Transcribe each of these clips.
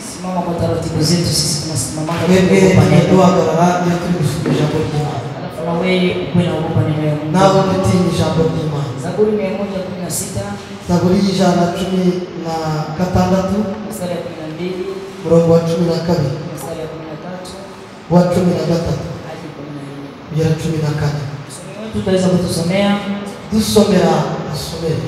Simama kwa taratibu zetu, sisi tunasimama kwa tunaduhagarara iyo turi gusoma ijambo ry'Imana. alafu na wewe uwe na uogopa neno la Mungu. Nawe utinya ijambo ry'Imana. Zaburi 116 Zaburi y'ijana 16 mstari wa 12 murongo wa 12 mstari wa 13 wa 13 hadi 14. kugera 14. Somo wetu tutaweza kutusomea Dusomera asomere.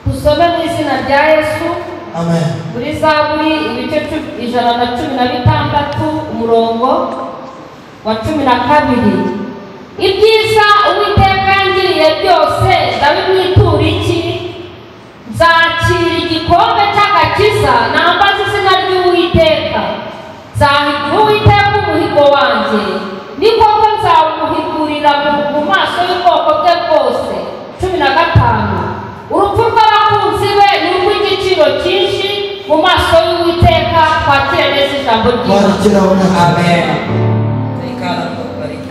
Tusome mu izina rya Yesu. Amen. Muri Zaburi ibice 116 umurongo wa 12. Ibyiza Uwiteka yangiriye byose ndabimwitura iki? Nzakira igikombe cy'agakiza nambaza izina ry'Uwiteka. Nzahigura Uwiteka umuhigo wanjye, ni koko nzawumuhigurira mu maso y'ubwoko bwe bwose. 15. Urupfu rw'abakunzi be ni urw'igiciro cyinshi mu maso y'Uwiteka. Twakire neza ijambo ry'Imana. Amen. Ikala kubariki.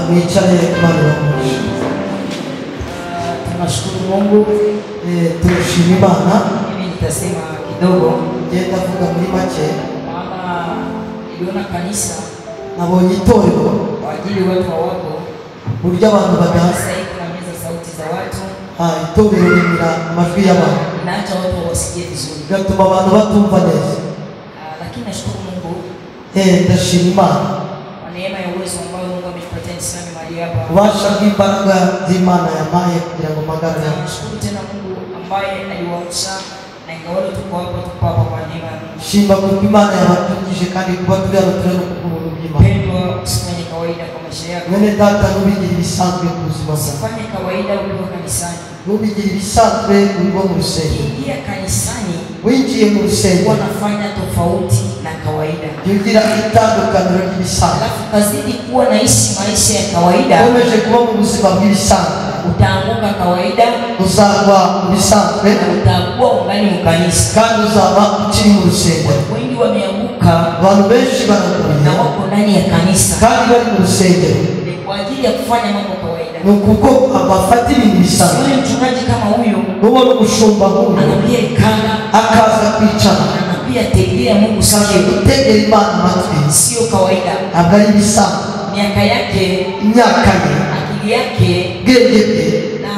Mwicare Imana bamushi. Tunashukuru Mungu. Tushima Imana. Mimi nitasema kidogo. Ngenda vuga muri make. Maana niliona kanisa Nabonye itorero kwa ajili watu hawako. burya abantu badahari. Sasa hivi kunameza sauti za watu. Itorero rimira amajwi y'abantu. Inaacha watu wasikie vizuri. Bigatuma abantu batumva neza. Lakini nashukuru Mungu. Ndashima Imana. Kwa neema ya uwezo ambao Mungu ametupatia nisimame mahali hapa. Ubasha bw'imbaraga z'Imana yampaye kugira ngo mpagare hano. Nashukuru tena Mungu ambaye aliwaamsha na ingawa tuko hapa kwa neema ya Mungu. Shimba kuko Imana yabatungije kandi kuba turi hano turi no kubuntu bw'Imana. Pendwa, usifanye kawaida kwa maisha yako. Mwene data nubigira ibisanzwe ku buzima bwawe. Usifanye kawaida ulipo kanisani. Nubigira ibisanzwe ulipo mu rusengero. Ingia kanisani. Winjiye mu rusengero. Wanafanya tofauti na kawaida. Yugira itandukaniro ry'ibisanzwe. Alafu kazidi kuwa naishi maisha ya kawaida. Umeje kuba mu buzima bw'ibisanzwe. Utaanguka kawaida. Uzagwa mu bisanzwe. Utakuwa ungali mu kanisa. Kandi uzaba ukiri mu rusengero. Wengi wameanguka. Abantu benshi baraguye. Na wako ndani ya kanisa. Kandi bari mu rusengero. Ni kwa ajili ya kufanya mambo kawaida. Nukuko abafata ibintu bisanzwe. Yule mchungaji kama huyo. Nubona umushumba huyo. Anapia ikana. Akaza kwicara. Anapia tegea Mungu sasa. Gutegera Imana amatwi. Sio kawaida. Abari bisanzwe. Miaka yake. Imyaka ye. Akili yake. Bwenge bwe. Na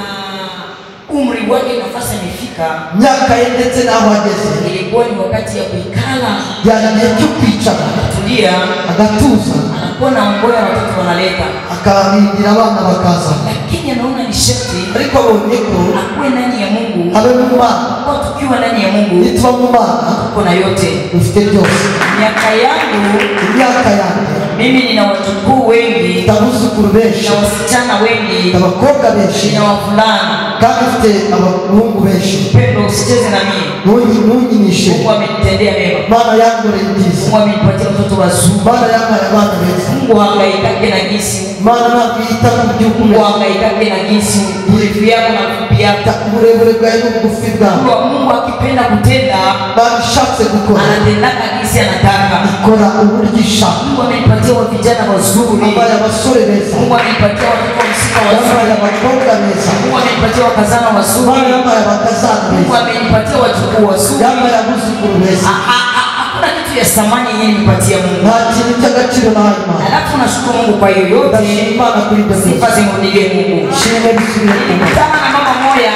umri wake nafasi amefika. Myaka ye ndetse n'aho ageze. Ilikuwa ni wakati ya kuikala. Yagiye cyo kwicara. Akatulia. Agatuza. Anakuwa na ngoya watoto wanaleta. Akarindira abana bakaza. Lakini anaona ni sharti. Ariko abonye ko akuwe ndani ya Mungu. Abe mu Mana. Kwa tukiwa ndani ya Mungu. Nitwa mu Mana. Tuko na yote. Ufite byose. Miaka yangu. Imyaka yangu. Mimi nina wajukuu wengi. Abuzukuru benshi. Na wasichana wengi. Abakobwa benshi. Na wavulana. Kandi ufite abahungu benshi. Pendo usicheze na mimi. Ntunyinishe. Mungu amenitendea mema. Mana yankoreye ibyiza. Mungu amenipatia watoto wazuri. Mana yampaye abana beza. Mungu hangaikake na jinsi. Mana ntabwo yita ku by'ukuri. Mungu hangaikake na jinsi urefu yako na fupi yako. Uburebure bwawe n'ubugufi bwawe. Mungu akipenda kutenda. Babishatse gukora. Anatendaka jinsi anataka. Ikora uburyo ishaka. Mungu amenipatia vijana wazuri. Ambaye abasore beza. Mungu amenipatia watoto wasichana wazuri. Ambaye abakobwa beza. Mungu amenipatia wakazana wazuri. Ambaye abakazana beza. Mungu amenipatia wajukuu wazuri. Ambaye abuzukuru beza. Hakuna kitu ya samani yeye nipatia Mungu. Nta kintu cy'agaciro nahaye Imana. Alafu nashukuru Mungu kwa hiyo yote. Imana kuri ibyo byose. Sifa zimrudie Mungu. Shime bisubire ku Mana. Kama na mama moja.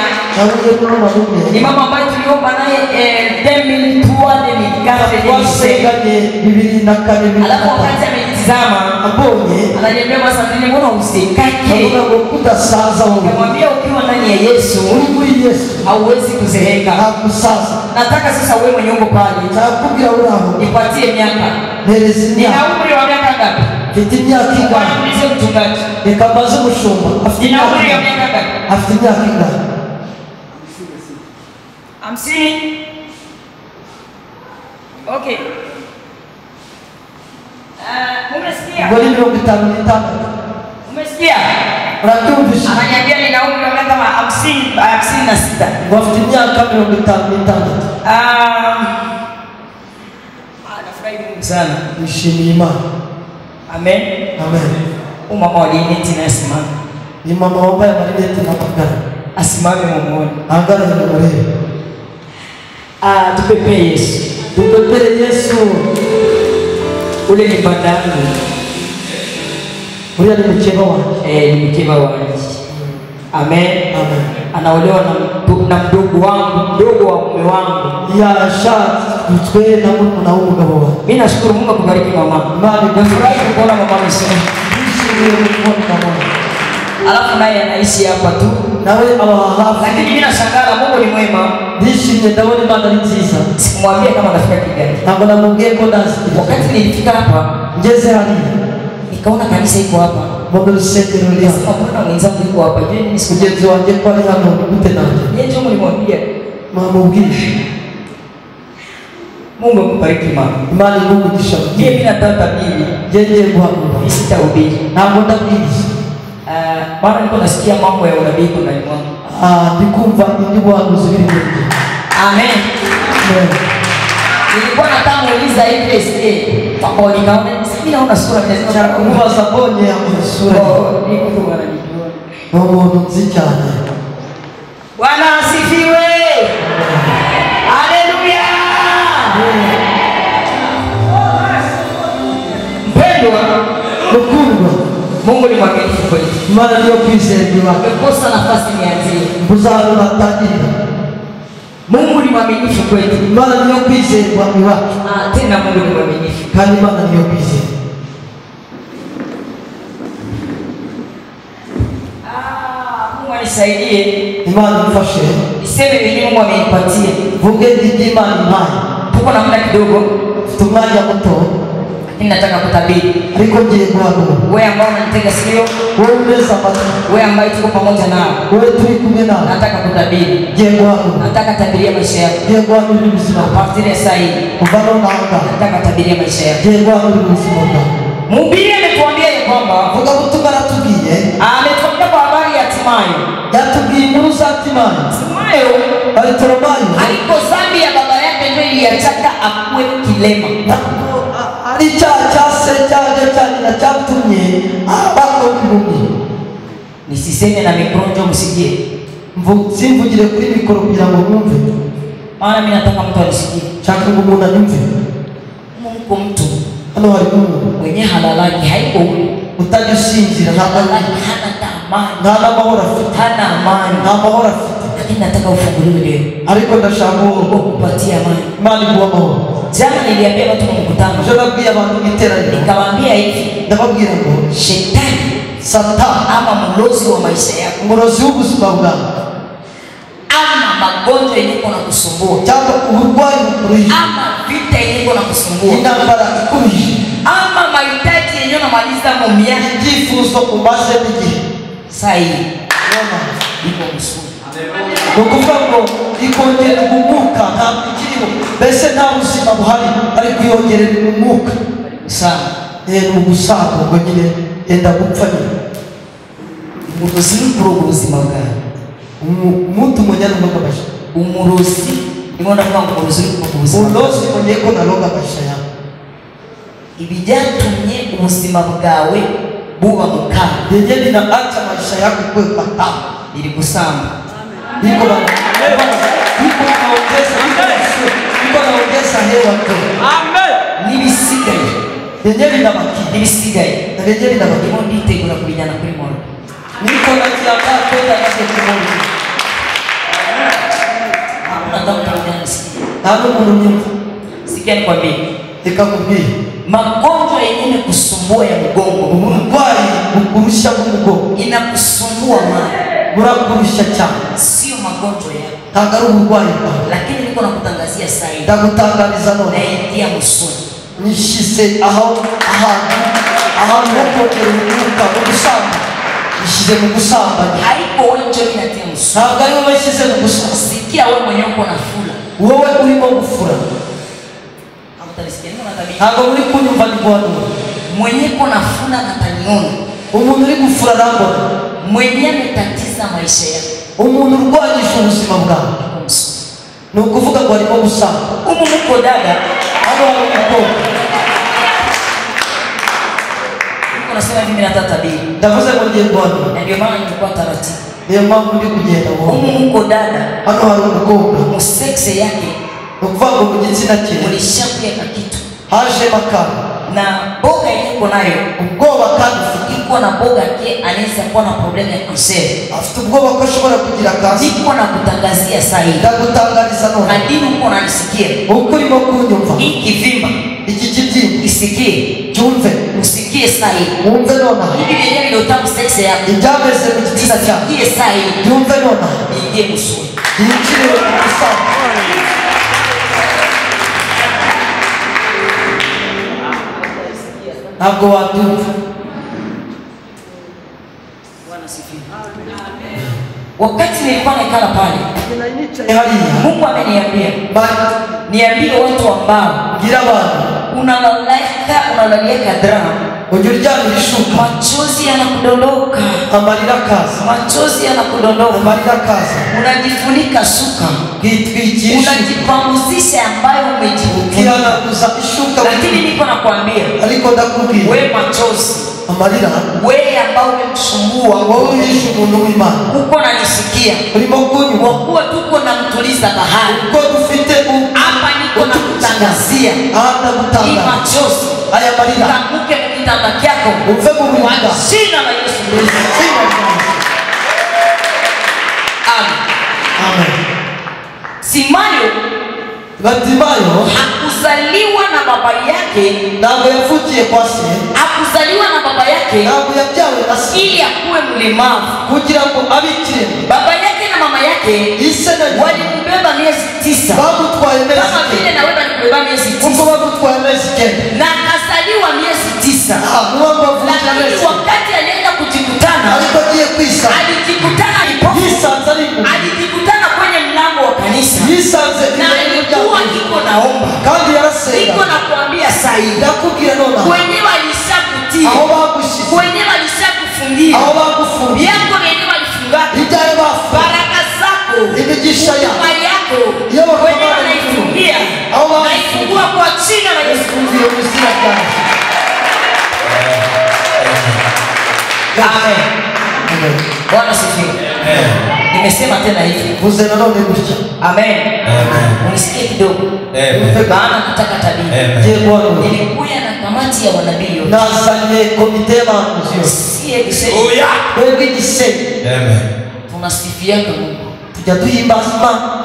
Ni mama ambaye tuliomba naye 2003 alafu wakati ametizama abonye ananiambia basi mbona usikake? Nikamwambia ukiwa ndani ya Yesu hauwezi kuzeeka. Nataka sasa wewe mwenye uko pale nipatie miaka. Nina umri wa miaka ngapi? Kwa niulize mchungaji. Nina umri wa miaka ngapi? 50. Okay. Umesikia? Umesikia? Ananiambia nina umri wa miaka 56. Nafurahi Mungu sana. Nishimie Imana. Amen. Amen. Umama wa dini tunasimama. Ni mama ambaye marineti na magari. asimame mumuone. Angalia mumuone. Tupepe Yesu. Tupepe Yesu. Ule ni badangu. Ule ni mcheba wangu. Ni mcheba wangu. Amen. Amen. Anaolewa na mdogo wangu, mdogo wa mume wangu. Ya shat mtwe na Mungu na umugabo wangu. Mimi nashukuru Mungu akubariki mama. Mali nafurahi kuona mama msema. Alafu naye anaishi hapa tu. Nawe awahafu. Lakini mimi nashangaa Mungu ni mwema. Ndishimye ndabona Imana ni nziza. Sikumwambia kama nafika Kigali. Ntabwo namubwiye ko ndazi. Wakati nilifika hapa, ngeze hali nikaona kanisa iko hapa. Mungu rusengero ruri hapa. Mbona mwenzangu yuko hapa? Je, mimi sikujenzi wanje kwa hano gute nanje? Yeye ndio mlimwambia. Mama ubwishi. Mungu akubariki mama. Imani Mungu kisha. Mimi nataka bibi. Jeje bwana. Sitahubiri. Ntabwo ndabwiriza. Bwana niko nasikia mambo ya unabii kwa ndani mwangu. Ndikumva indi bwana zibiri muri. Amen. Nilikuwa nataka muuliza hivi kwa nikaona mimi naona sura cha kubaza bonye ya sura. Niko tu wananijua. Mungu nzijana. Bwana asifiwe. Haleluya. Mpendwa, mkundwa, Mungu ni mwaminifu kweli. Maana ndio kwizerwa. Umekosa nafasi nianzie. Mbuzalo natajira. Mungu ni mwaminifu kweli. Maana ndio kwizerwa wake. Tena Mungu ni mwaminifu. Kandi Maana ndio kwizerwa. Mungu anisaidie. Imani mfashe. Niseme wenyewe Mungu amenipatia. Vuge ndi imani nayo. Tuko na muda kidogo. Tumanya mto. Lakini nataka kutabiri. Aliko je Bwana. Wewe ambao unanitega sikio. Wewe umeza matu. Wewe ambaye tuko pamoja nao. Wewe tuli kumbe nao. Nataka kutabiri. Je Bwana. Nataka tabiria maisha yako. Je Bwana ni mzima. Partire sahihi. Mfano naanga. Nataka tabiria maisha yako. Je Bwana ni mzima. Mhubiri ametuambia kwamba vuga butumwa natugiye. Ametuambia kwa habari ya Timayo. Yatubwiye inkuru za Timayo. Timayo alitoromayo. Aliko zambi ya baba yake ndio iliachaka akuwe kilema. Alichase chaje na chatumye abako kibumi. Nisiseme na mikronjo msikie. Simvugire kuri mikoro kugira ngo mwumve. Maana mimi nataka mtu anisikie. Chaka ngo umuntu anyumve. Mungu mtu hano hari umuntu mwenye halalaki haiko huyu. Utajusinzira hana amani. Hana mahoro afite. Hana amani. Hana mahoro afite. Lakini nataka ufunguliwe leo. Ariko ndashaka kupatia amani. Mali kuwa mahoro. Jana niliambia watu mkutano. Nababwira abantu giteranye. Nikawaambia hivi. Ndababwira ngo shetani, Satan ama mlozi wa maisha yako. Mlozi w'ubuzima bwawe. Ama magonjwa yenye kuna kusumbua. Cyangwa uburwayi bukuriye. Ama vita yenye kuna kusumbua. Intambara ikuriye. Ama mahitaji yenye unamaliza mu miaka. Ibyifuzo umaze n'igihe. Sahi. Iko msuri. Nukuvuga ngo ikongera umwuka ntabwo ikiriho. Mbese nta buzima buhari ari kwiyongerera umwuka. Sana. Ubusanzwe ngo nyine enda gupfa nyine. Umurozi n'ukuri ubuzima bwawe. Umuntu munyarumaga basha. Umurozi niwo ndavuga ngo umurozi n'ukuri ubuzima. Umurozi mwenye ko naroga basha ya. Ibijyatumye ubuzima bwawe buba mukama. Yenye ninaacha maisha yako kwa pata. Ili kusamba. Niko naongeza hewa tu. Amen. Nibisigaye. Yenye linabaki. Nibisigaye. Na yenye linabaki. Mo nditegura kulijana kuri moyo. Niko najiandaa kwenda katika kimoni. Hakuna dhambi unayosikia. Nalo mnyumva. Sikia nikwambie. Nikamwambia. Magonjwa yenyewe kusumbua ya mgongo. Uburwayi bukurusha mgongo. Inakusumbua mara. Burakurusha cyane. Sio magonjwa yako. Ntabwo ari uburwayi bwawe. Lakini niko nakutangazia sasa hivi. Ndagutangariza none. Naitia musoni. Nishize ahantu hokongera umwuka mu gusamba. Nishize mu gusambanya. Haiko wewe ndio unatia musoni. Ntabwo ari wowe washyize mu gusamba. Sikia wewe mwenyewe uko na fula. Wowe urimo gufura. Ntabwo uri kunyumva ni bwana. Mwenyewe uko na fula na taniona. Umuntu uri gufura arambona. Mwenyewe ametatiza maisha yako. Umuntu urwanyije ubuzima bwawe. Ni ukuvuga ngo arimo gusamba. Umuntu dada hano hari umukobwa. Unasema mimi nataka tabiri. Ndavuze ngo ngiye bwana. Na ndio maana nilikuwa taratibu. niyo mpamvu ndi kugenda umuko dada hano hari umukobwa mu sexe yake ukuvuga ngo mu gitsina cye mulishakuye kakitu haje makara na boga yuko nayo ubwoba kandi iko na boga ke anaweza kuwa na problem ya cancer afite ubwoba ko ashobora kugira kansa niko na kutangazia sahi ndagutangariza none hadimu uko nanisikia uko urimo kunyumva iki vimba iki kibyimba isikie cyumve usikie sahi wumve none hivi vyenyewe vinautamu sexe yako ibyameze mu gitsina cyawe usikie sahi byumve none ingie musuri yinjire mu musaza ntabwo wabyumva wakati nilikuwa naikala pale Mungu ameniambia niambie watu ambao ngira abantu unalalieka drama ujuryamira ishuka machozi yanakudondoka amarira kaza machozi yanakudondoka amarira kaza unajifunika suka kitwikisha unajipanguzisha ambayo umejifunika kiranaguza ishuka lakini niko nakwambia ariko ndakubwira we machozi amarira we ambao umemsumbua wowe urisha umuntu w'Imana uko nanisikia urimo kunywa kuwa tuko na mtuliza bahari uko dufite hapa niko na kutangazia hata hii machozi aya marira kamuke mkitanda kyako uve mu kwa bwiza jina la Yesu Kristo. Amen. amen Simayo Batimayo hakuzaliwa na baba yake, ntabwo yavukiye kwa se, hakuzaliwa na baba yake ntabwo yabyawe na se ili akuwe mlemavu, kugira ngo abikire. baba yake na mama yake walimbeba miezi 9 bamutwaye miezi kama vile na wewe ulibeba miezi 9 kuko bamutwaye miezi 9 na akazaliwa miezi 9. Lakini wakati alienda kujikutana alikuwa kwisa alijikutana alijikutana kwenye mlango wa kanisa na alikuwa iko naomba kandi yarasema iko na kuambia sahi ndakubwira nona wenyewe alishakutia aho bagushize wenyewe alishakufungia aho bagufungia yako wenyewe alifunga ijaye bafu baraka zako imigisha yako wenyewe anaifungia naifungua kwa jina la Yesu Kristo. Amen. Bwana sifiwe. Nimesema tena hivi. Amen. Unisikie kidogo. Maana nataka tabia. Nilikuja na kamati ya wanabii. Nazanye komite manguzio. Sie gisema. Wewe gisema. Amen. Tunasifianga Mungu. Tujaduhimbaza.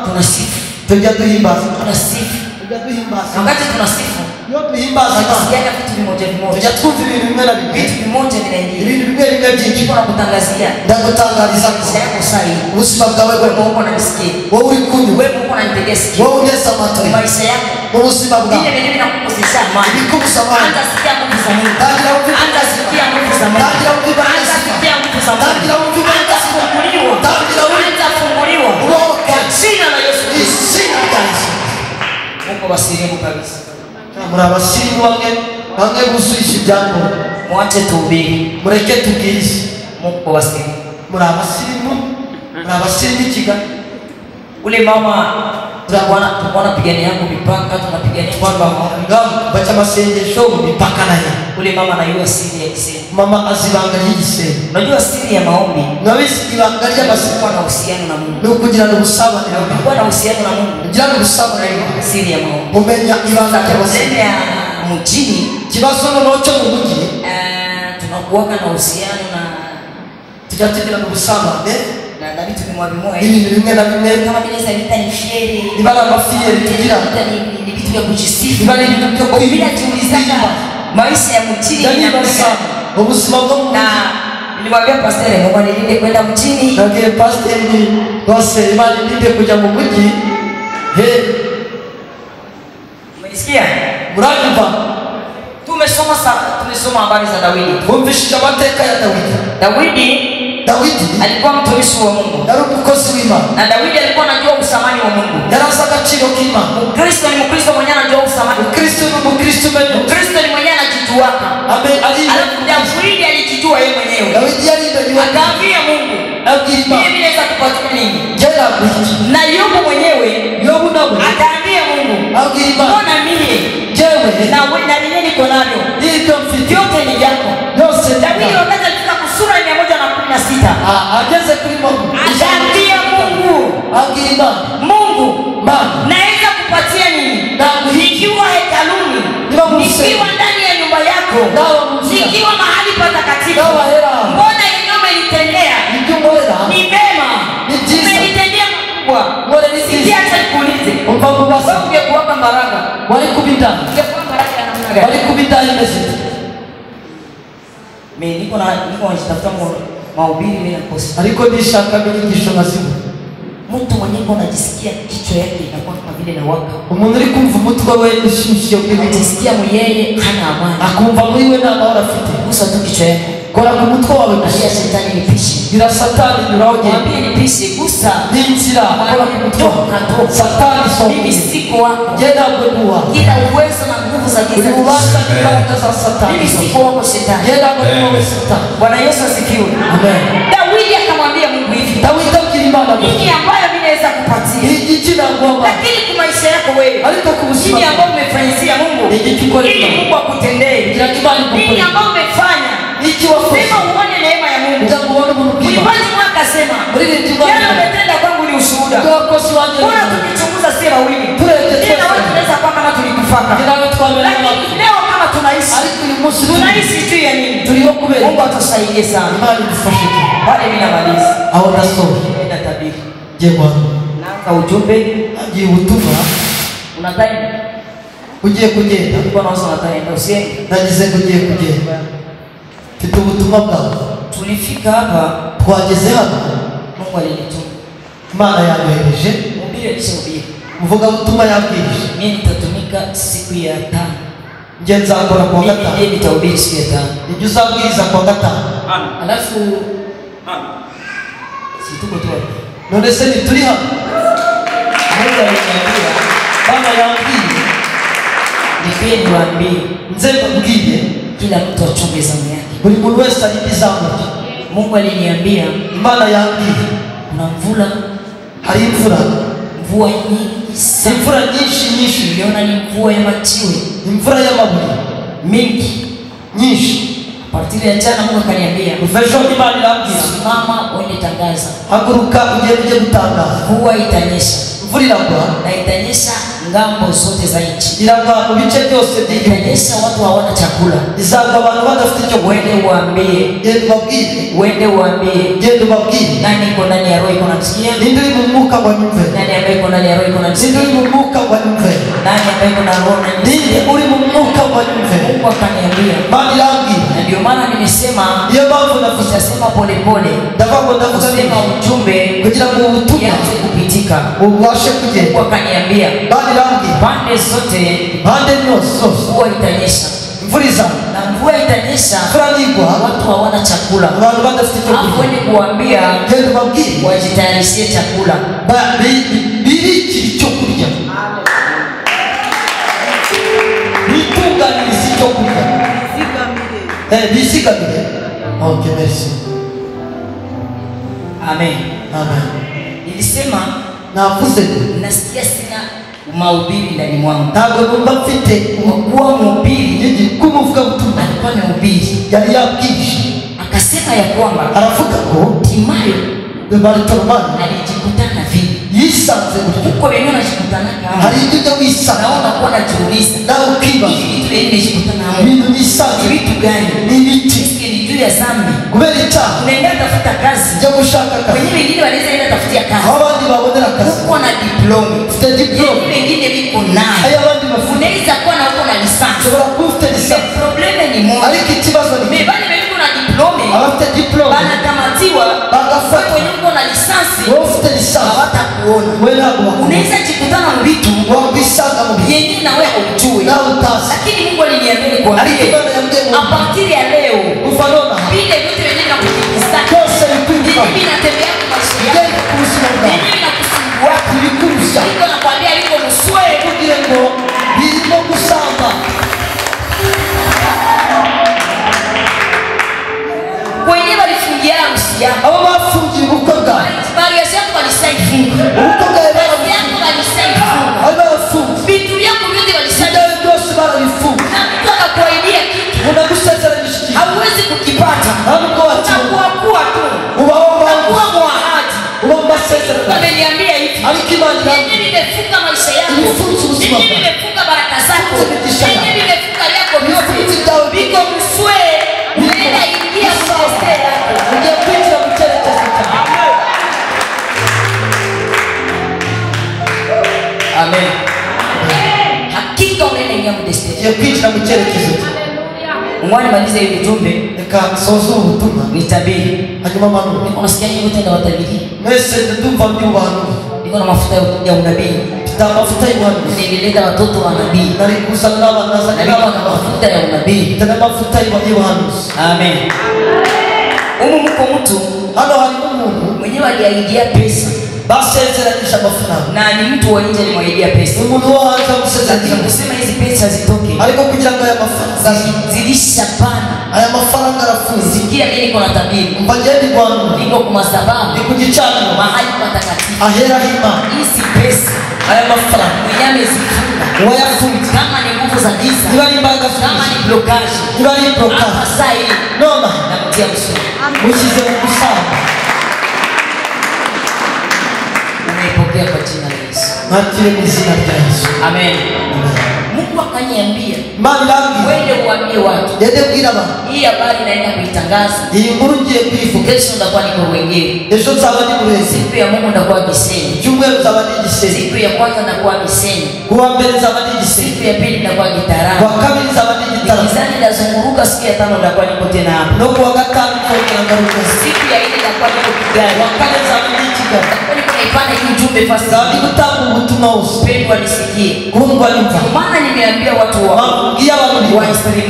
Tunasifu. Tujaduhimbaza. Tunasifu. Tujaduhimbaza. Wakati tunasifu. Tujaduhimbaza. Tunasikiaga vitu vimoja vimoja. Tujatwumva ibintu bimwe na bimwe. Vitu vimoja vinaingia. Ibintu bimwe bimwe byinshi. Niko nakutangazia. Ndagutangariza ko yako sahi. Ubuzima bwawe wewe Mungu unanisikia. Wewe uri kunywa. Wewe Mungu unanitegea sikio. Wewe ungeza amatwi. Maisha yako. Ubuzima bwawe. Vile vile vinakukosesha amani. Vikubuza amani. Anza sikia nguvu za Mungu. Anza sikia nguvu za Mungu. Anza sikia nguvu za Mungu. Anza funguliwa. Anza funguliwa. Kwa jina la Yesu Kristo. Mungu wasilimu kabisa. Muri abasirimu bamwe busubisha ibyangombwa. Mwache tuhubiri. Mureke tubwirize. Mungu wasilimu. Muri abasirimu ikiga. Ule mama tunakuwa pigania yako mipaka, tunapigania kwamba bacha amasengesho mipaka nayo. Ule mama anajua siri ya kisema. Mama azibanga y'igise. Unajua siri ya maombi. Nawisi ibanga y'amasiko na uhusiano na Mungu. Ni ukugira ubusabane na Mungu. Kuwa na uhusiano na Mungu. Kugira ubusabane na Mungu. Siri ya maombi. Umenya ibanga y'amasiko. Ya mjini kibazo noneho mu mujyi tunakuwa na uhusiano na tujategera ubusabane na vitu vimwe ibintu bimwe na bimwe kama vile sabita ni fieri ibara mafieri tugira ni vitu vya kujisifu ibara ibintu byo bila jiulizaka maisha ya mjini ubuzima bwo na nilimwambia pastor Mungu nilinde kwenda mjini na ke pastor ni bose imani nilinde kuja mu mujyi umesikia muranyumva tumesoma habari za Daudi. Tumvishije amateka ya Daudi alikuwa mtumishi wa Mungu. Yari umukozi w'Imana. Na Daudi alikuwa anajua usamani wa Mungu. Yaraza agaciro k'Imana. Mkristo ni Mkristo mwenyewe anajua usamani. Mkristo ni Mkristo mwenyewe. Mkristo ni mwenyewe anajijuaka. Amen. Daudi alijijua yeye mwenyewe. Daudi alijijua. Akaambia Mungu, mimi naweza kupata nini? Jela kuishi. Na Yobu mwenyewe, akaambia Mungu, mbona mimi? Na wewe na nini niko navyo? Vyote ni vyako. Daudi wakati alifika kusura 116. Ageze kuri Mungu. kubwa. Sikia acha nikuulize. Wewe ungekuwa Mbaraka, walikubita. ungekuwa Mbaraka ya namna gani? Walikubita ile siku. Mimi niko natafuta mahubiri mimi nakosa. Aliko nishaka bigisho nazimu. Mtu mwenyewe unajisikia kichwa yake inakuwa kama vile inawaka. Umuntu uri kumva umutwe we ushimishye Unajisikia mwenyewe hana amani. akumva muri we nta mahoro afite. Gusa tu kichwa yako. Kora ku mutwe wawe Alia shetani nipishe. gira satani nyuraoje. Mwambie nipishe gusa. Ninzira kora ku mutwe. Satani Mimi siko wako. Jenda kweduwa. Kila uwezo na nguvu za giza. Uliwasa kibaka za satani. Mimi siko wako shetani. Jenda kweduwa satani. Bwana Yesu asifiwe. Amen. Dawidi akamwambia Mungu hivi. Dawidi akilimana Nini ambayo mimi naweza kupatia? igiki nangwama. Lakini kwa maisha yako wewe. Ariko kubusima. Nini ambayo umefanyia Mungu? Igiki kwa Ili Mungu akutendee. Kila kibali Nini kukule. ambayo umefanya? Iki wafanya. Sema uone neema ya Mungu. Utakuona Mungu kiba. Mwimbaji mwaka sema. Mridi tibani. Jana umetenda kwangu ni ushuhuda. Tuwakosi wanje. Bora tukichunguza si wawili. Tureke Tena wewe tunaweza kwa kama tulikufaka. Kila wetu kwa mbele. Lakini leo kama tunaishi. Ariko uyu munsi Tunaishi tu ya nini? turiho kubera. Mungu atusaidie sana. Imana idufashe. Pale mimi namaliza. Aho ndasohoye. Nenda tabiri. Je Bwana. Naanza ujumbe. Agiye ubutumwa. Unadhani Ugiye kugenda. Bwana Yesu anataka usiende. Nagize kugiye kugenda. Mfite ubutumwa bwawe. Tulifika hapa Twageze hano. Mungu alinituma. Imana yanyohereje. Mhubiri alisema Mvuga ubutumwa yabwirije. mimi nitatumika siku ya 5. Nje nzakora kwa gatanu. Mimi nitahubiri siku ya 5. Nijye uzabwiriza kwa gatanu. Alafu si tuko tu hapa. None se ntituri hano. Mungu aliniambia Bana yambwiye. nipende niwaambie Nze mbabwiye. kila mtu achunge zamu yake. Buri muntu wese ari izamu rye. Mungu aliniambia Imana yambwiye. kuna mvula, Hari imvura. mvua nyingi sana. Imvura nyinshi. Niliona ni mvua ya majiwe Imvura y'amabuye. mingi. Nyinshi. Partili ya jana Mungu akaniambia Uvesho Imana irambwira. simama uende tangaza. Haguruka uje gutangaza. Mvua itanyesha Imvura iragwa. na itanyesha ngambo zote za nchi. Iragwa mu bice byose by'igihugu. Itanyesha watu hawana chakula. Izagwa abantu badafite icyo kurya. Uende uambie, Genda ubabwire. uende uambie Genda ubabwire. nani iko ndani ya roho iko namsikia? Ninde uri mu mwuka wa nyumve. Nani ambaye iko ndani ya roho iko Ninde namsikia? uri mu mwuka wa nyumve. Nani ambaye iko na roho Ninde namsikia? uri mu mwuka wa nyumve. Mungu akaniambia. Imana irambwira. Na ndio maana nimesema Niyo mpamvu navuze. nitasema polepole. Ndavuga ngo ndavuga Kusema ujumbe kugira ngo ubutumwa ianze kupitika. ubashe kugenda. Mungu akaniambia Imana irambwira. pande zote Pande zose mvua itanyesha. imvura izana. Na mvua itanyesha Imvura nigwa watu hawana chakula. abantu badafite icyo Alafu kurya. ni kuambia Genda ubabwire. wajitayarishie chakula. Birikira icyo kurya. Bitunganiriza icyo kurya. Bisigamire. Ok, merci. Amen. Amen. Nilisema Navuze ngo nasikia sina mahubiri ndani mwangu. ntabwo numva mfite Kuwa mhubiri kumuvuga butumwa. alikuwa amehubiri Yari yabwije. akasema ya kwamba Aravuga ngo Timayo Bartimayo alijikutana vile yisanze gutyo. huko wenyewe wanajikutana kama Hari ibyo ujya wisanga naona kuwa najiuliza nawe ukibaza hivi vitu vyenye nimejikutana nao ibintu nisanze ni vitu gani? ni ibiti. Eske ni juu ya zambi? Kubera icyaha Unaenda tafuta kazi, ujya gushaka akazi. wenyewe wengine wanaweza enda tafutia kazi Aho abandi babonera akazi huko na diploma, ufite diplome. wenyewe wengine viko nayo. Ayo abandi bafite Unaweza kuwa na uko na lisansi, ushobora kuba ufite lisansi probleme ni moja. ariko ikibazo ni Mebali wenyewe na diploma abafite diplome banakamatiwa, Bagafatwa. wewe mwenyewe uko na lisansi wowe ufite lisansi hawatakuona. we ntabwo bakubona. Unaweza jikutana na vitu wakwisanga mu bihe yenyewe na wewe hujui, nawe utazi. lakini Mungu aliniambia Ariko nikwambie Imana yambwiye ngo a partir ya leo kuva nonaha vile vitu vyenyewe vinakutikisa, byose bikwiruka vyenyewe vinatembea kwa maisha bijye yako, ku buzima bwawe vyenyewe vinakusumbua, ibikurusha niko nakwambia viko mswe. kugira ngo birimo gusamba. Kwenye walifungia harusi yako, Abo bafungiye ubukwe bwawe mariage yako walisaifunga, ubukwe bwawe kazi yako walisaifunga, bari barafunze vitu vyako vyote walisaifunga, ibyawe byose barabifunze. na mtu akakuahidia kitu Unagusezeranyije ikintu hauwezi kukipata, nta nubwo wakibona. utakuwa tu Ubaho utakuwa mwahadi. uba mu masezerano Ameniambia hivi, ariko Imana yenye vimefunga maisha yako, Imefunga ubuzima yenye bwawe. vimefunga baraka zako, Imefunga imigisha yako. yenye vimefunga yako vyote, Imefunga ibyawe viko mswe. Unaenda ingia mteste yako. ugiye kwinjira mu cyerekezo cyawe. Amen. Hakika unaenda ingia mdestiny. Iyo kwinjira mu cyerekezo. Umwani malize hivi jumbe. Reka sozo ubutumwa. Nitabiri. Hanyuma manu. Unasikia nini utenda watabiri? Mwese ndumva by'ubantu. Niko na mafuta ya unabii. Mafuta y'ubuhanuzi. Nilileta watoto wa nabii. Nari kusana abanaza na mafuta ya unabii. Tena mafuta y'ubuhanuzi. Amen. Mko mtu hano hari umuntu mwenyewe aliahidia pesa. Basezeranisha amafaranga. Na ni mtu wa nje alimwahidia pesa. Umuntu wo hanze amusezeranisha kusema hizi pesa zitoke. Ariko kugira ngo aya mafaranga zilishapana. Aya mafaranga arafunze. Sikia mimi niko na tabiri. Mbageni kwangu. Niko kwa masababu. Ni kujichana mahali patakatifu. Ahera hima. Hizi pesa aya mafaranga mwenyewe amezifunga. Wayafunga. Kama ni nguvu za giza. Kama ni blockage. Hapa sasa hii. Noma. Namtia usoni. Mushize kusana. Unaipokea kwa jina la Yesu. Natile mzina la Yesu. Amen. Mungu akaniambia, "Mandangi, wewe uambie watu." Yende kugira ba. Hii habari naenda kuitangaza. Iyi nkuru ngiye kuyivuga. Kesho ndakuwa niko wengine. Ejo nzabandi kurezi. Siku ya Mungu ndakuwa Gisenyi. Cyumweru nzabandi Gisenyi. Siku ya kwanza ndakuwa Gisenyi. Kuwa mbere nzabandi Gisenyi. Siku ya pili ndakuwa Gitarama. Kwa kabiri nzabandi Gitarama. Gizani ndazunguruka. Siku ya tano ndakuwa niko tena hapa. No kuwa gatanu kwa ngaruka. Siku ya nne ndakuwa niko Kigali. Kwa kane nzabandi Kigali. Ndakuwa naipanda hii ujumbe fast. Nzabandi gutanga ubutumwa wose. Pendwa nisikie. Kundwa nimva. Maana nimeambia watu wa Israeli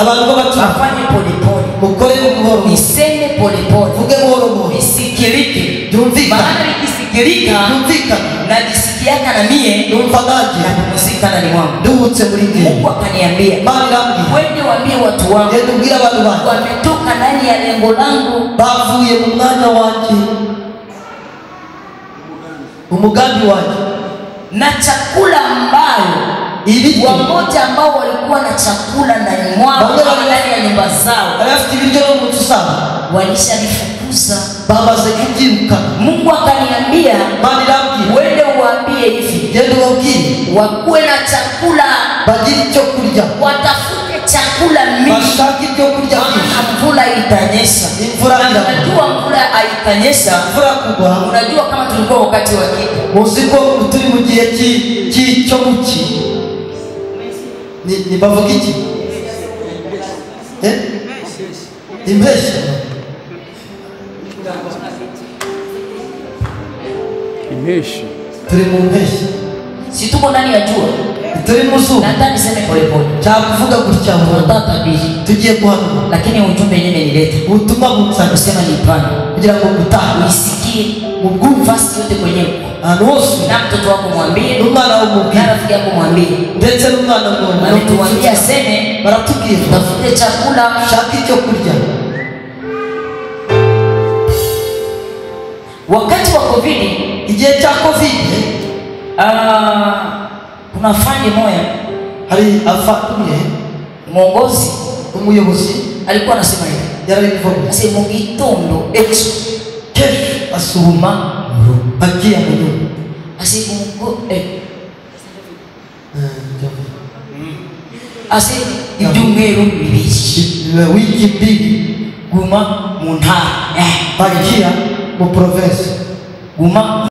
abantu b'abatu bafanye polepole. Mukore buhoro. Niseme polepole. Vuge buhoro buhoro. Nisikilike. Jumvika. Maana nikisikilika. Jumvika. Najisikiaka na mie. Jumva naje. Na kupumzika ndani mwangu. Duhutse muri ngiye. Mungu akaniambia. Wende waambie watu wangu. Yende ubwira abantu banyu. Wametoka ndani ya lengo langu. Bavuye mu mwanya wanje. Umugambi wanje. Na chakula ambayo wamoja ambao walikuwa na chakula ndani mwao ndani ya nyumba zao walishanifukuza. Bamaze kubyiruka. Mungu akaniambia wende uwaambie hivi, wakuwe na chakula, bagire icyo kurya, watafute chakula mingi, bashake icyo kurya. Mvula itanyesha. Unajua mvula haitanyesha. Unajua kama tulikuwa wakati wa kitu. Muziko turi mu gihe cyo muki. Ni bavuga iki? Impeshi. Impeshi. Turi mu mpeshi. Si tuko ndani ya jua. Turi mu zuba. Nataka niseme polepole. Chakuvuga gutya nataka bihi. Tugiye kuhana. Lakini ujumbe yenyewe nilete. Ubutumwa butsa kusema ni pana. Kugira ngo gutaha usikie mguu fast yote kwenyewe. Anosu na mtoto wako mwambie, umwana w'umubiri, na rafiki yako mwambie, ndetse n'umwana w'umuntu ametuambia aseme baratubwira tafute chakula, shaka icyo kurya. Wakati wa COVID, igihe cya COVID, kuna fandi moja, hari afatumye mwongozi, umuyobozi alikuwa anasema hivi, yarabivuga ase mu gitondo ejo kesho asuma agiye mu nyumba ase ngo ase ibyumweru bibiri wiki mbili guma mu ntara bagiye mu province guma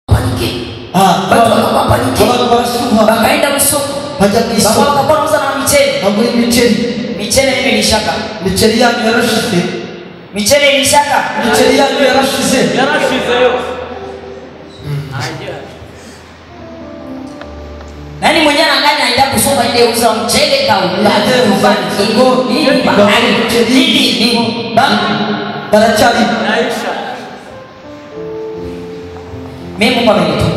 panike abantu barasuha bakaenda musoko bajya ku isoko bakakora na michele bagura michele ilishaka michele yanyu yarashize michele ilishaka michele yanyu yarashize nani mwenye ananganya aenda kusoma ile uza mchele kaula nini barachari mimi Mungu amenituma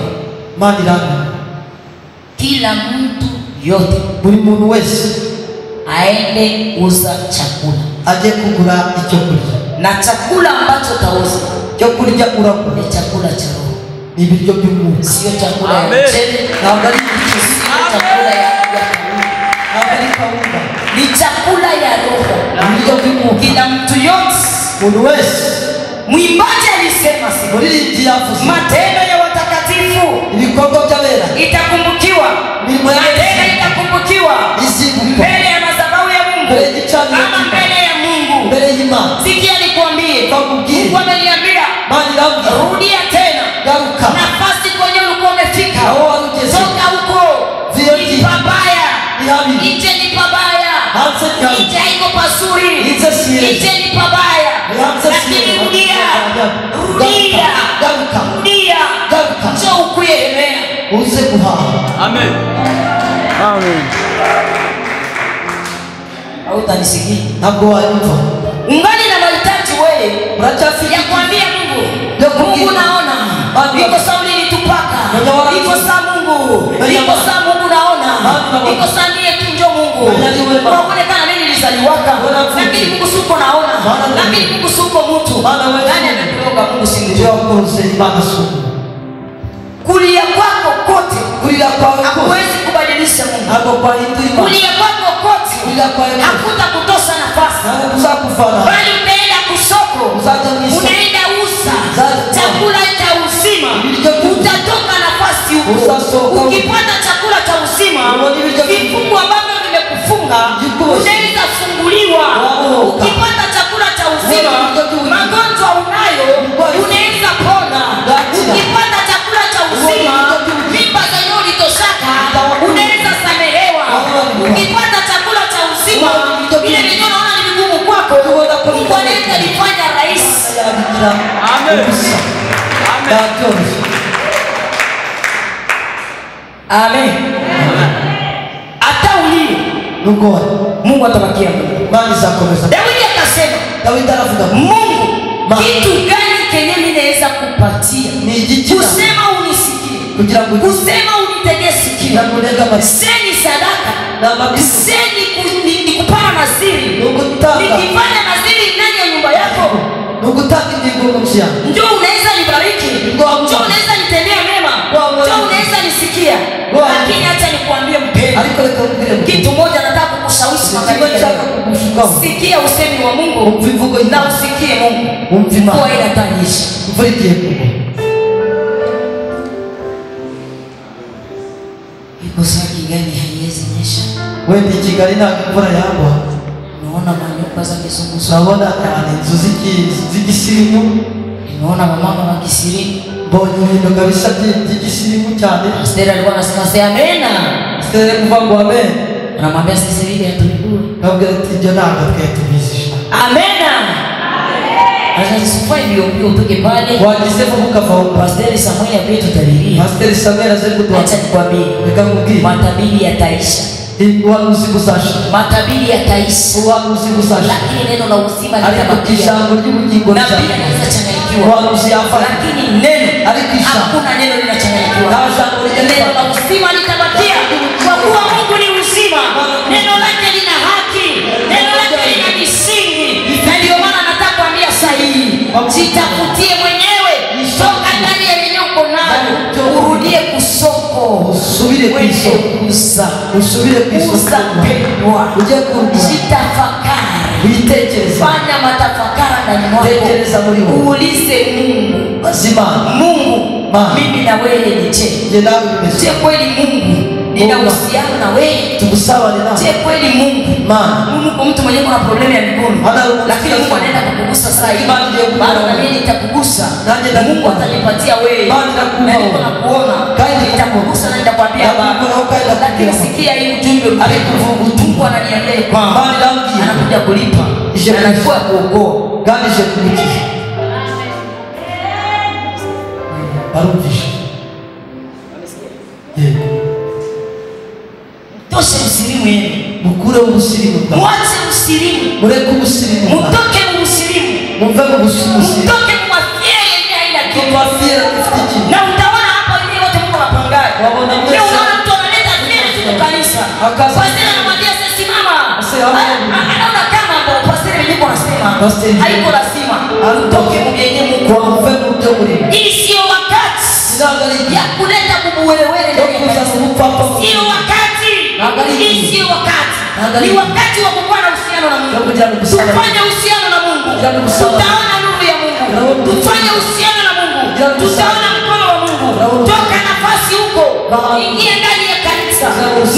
mali yangu kila mtu yote buri muntu wese aende uza chakula aje kugura icyo kurya na chakula ambacho tauza cyo kurya urakora ni chakula cha roho ni ibiryo by'umwuka sio chakula ya mchele ntabwo ari chakula ya kawunga ni chakula ya roho ibiryo by'umwuka kila mtu yote muntu wese mwimbaji alisema siku muri yavuze matendo ya watakatifu ibikorwa by'abera itakumbukiwa matendo itakumbukiwa mbele ya madhabahu ya Mungu kama mbele ya Mungu mbele y'Imana. Sikia nikwambie Mungu ameniambia rudia tena garuka nafasi kwenye ulikuwa umefika pazuri, nje ni pabaya, lakini rudia, njoo ukuyelemea. uze guhaha. Amen. Amen. Hautanisikia? Ntabwo wanyumva. Ungali na mahitaji wewe ya kuambia Mungu, Mungu naona iko saa ulinitupaka, iko saa Mungu, iko saa Mungu naona, iko saa ndiye tu njoo Mungu. Unaonekana mimi nilizaliwaka, lakini Mungu suko naona, lakini Mungu suko mtu. Nani amekuroga Mungu singejua Kuze Imana suku. kulia kwako kote, Kulia kwako hakuwezi kubadilisha Mungu. hapo kwa hinduri. Kulia kwako kote hakuta kutosa nafasi, Kufana. bali unaenda kusoko, unaenda usa chakula cha uzima, utatoka nafasi huko. Ukipata chakula cha uzima, vifungu ambavyo vimekufunga unaweza funguliwa. Ukipata chakula cha uzima, magonjwa unayo unaweza pona. Ukipata chakula cha uzima, mimba zenye ulitoshaka unaweza samehewa. Ukipata chakula cha uzima, ile vitu unaona ni vigumu kwako, Mungu anaweza lifanya rahisi. Amen. Amen. Hata ulie Mungu atabakia Mungu. Daudi akasema, Mungu, kitu gani kenye mimi naweza kupatia? Kusema unisikie, kusema unitegee sikio, seni sadaka, seni nikupana naziri. Nikifanya naziri ndani ya nyumba yako, njoo unaweza nibariki, njoo unaweza nitendea mema, njoo unaweza nisikia. Lakini acha nikwambie mpendwa, kitu moja nataka kukushawishi magharibi. Sikia usemi wa Mungu na usikie Mungu. Mvua inatanyesha. Iko saa gani haiwezi nyesha? Wewe Kigali na mvura yagwa. Unaona manyumba za kizungu. Urabona inzu z'igisirimu. Unaona mama wa kisirimu. Mbonye ibintu kabisa by'igisirimu cyane. Stella alikuwa anasema sema amena. Stella kuva ngo amen. Anamwambia sisi vile hatujui. Kabla tujya nanga twetubisha. Amena. Acha sifai bio utoke pale. Wagisema mukava Pastor Samuel apewe tutabiria. Pastor Samuel azekutwa. Acha nikwambie. Nikamwambia matabiri yataisha. Uhanuzi gusasha. Matabiri yataisha. Uhanuzi gusasha. Lakini neno la uzima litabakia. Ijambo ry'ubugingo nabii anaweza changanyikiwa. Uhanuzi yafa. Lakini neno alikisha. Hakuna neno linachanganyikiwa. Neno la uzima litabakia. Kwa kuwa Mungu ni uzima. Neno lake lina haki. Neno lake lina misingi. Na ndio maana nataka kuambia sahihi. Jitafutie mwenyewe. Toka ndani ya nyongo nalo. Urudie kusoko. Usubire kusoko. Usubire kusoko. Uje kujitafakari. Witekereza. Fanya matafakara ndani mwako. Tekereza muri wewe. Uulize Mungu. Bazima. Mungu. Mimi na wewe ni je? Je, kweli Mungu nina uhusiano na wewe? Tukusawa ni nani? Je, kweli Mungu? Mungu mtu mwenye kuna problem ya mikono. Lakini Mungu anaenda kukugusa sasa hivi. Bado na mimi nitakugusa. Mungu atanipatia wewe. Na niko na kuona. Nitakugusa na nitakwambia baba. Lakini sikia hii ujumbe Mungu ananiambia kwamba anakuja kulipa. Anakuja kuokoa. Gani je kumiki? Barumvisha. Toshe usirimu yenu. Mukure usirimu. Mwache usirimu. Mureke usirimu. Mutoke usirimu. Mumve usirimu. Mutoke mwafiere ni haina kitu. Mwafiere kufiki. Na utaona hapa wengine wote Mungu anapangaje. Waona mtu. Leo unaona mtu analeta neno kwa kanisa. Pastor anamwambia sasa simama. Anaona kama ambao pastor wenyewe wanasema. Haiko lazima. Utoke mwenyewe Mungu. Mumve mtu muri. Hii sio wakati ya kuleta kubuwelewele. Sio wakati. Hii sio wakati. Ni wakati wa kuwa na uhusiano na Mungu. Tufanye uhusiano na Mungu. Tutaona nuru ya Mungu. Tufanye uhusiano na Mungu. Tutaona mkono wa Mungu. Toka nafasi huko. Ingia ndani ya kanisa.